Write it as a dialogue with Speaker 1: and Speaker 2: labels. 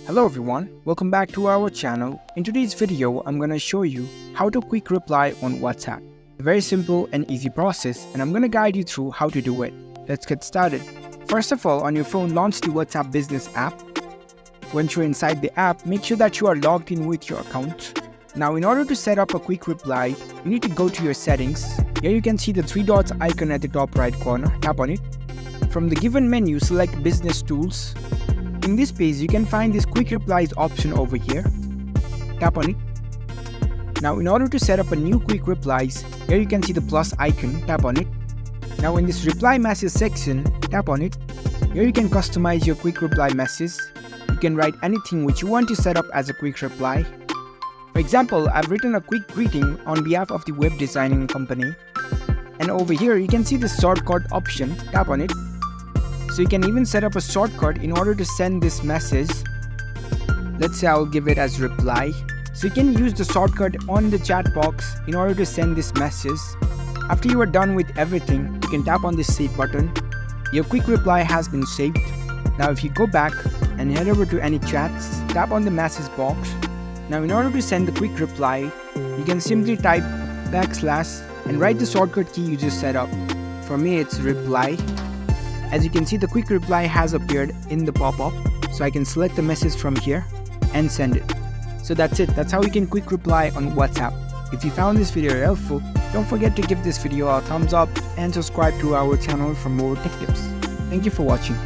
Speaker 1: Hello everyone, welcome back to our channel. In today's video, I'm gonna show you how to quick reply on WhatsApp. A very simple and easy process, and I'm gonna guide you through how to do it. Let's get started. First of all, on your phone, launch the WhatsApp Business app. Once you're inside the app, make sure that you are logged in with your account. Now, in order to set up a quick reply, you need to go to your settings. Here you can see the three dots icon at the top right corner. Tap on it. From the given menu, select Business Tools. In this page, you can find this quick replies option over here. Tap on it. Now, in order to set up a new quick replies, here you can see the plus icon. Tap on it. Now, in this reply message section, tap on it. Here you can customize your quick reply message. You can write anything which you want to set up as a quick reply. For example, I've written a quick greeting on behalf of the web designing company. And over here, you can see the shortcut option. Tap on it. So you can even set up a shortcut in order to send this message. Let's say I'll give it as reply. So you can use the shortcut on the chat box in order to send this message. After you are done with everything, you can tap on this save button. Your quick reply has been saved. Now if you go back and head over to any chats, tap on the message box. Now in order to send the quick reply, you can simply type / and write the shortcut key you just set up. For me, it's reply. As you can see, the quick reply has appeared in the pop-up, so I can select the message from here and send it. So that's it. That's how you can quick reply on WhatsApp. If you found this video helpful, don't forget to give this video a thumbs up and subscribe to our channel for more tech tips. Thank you for watching.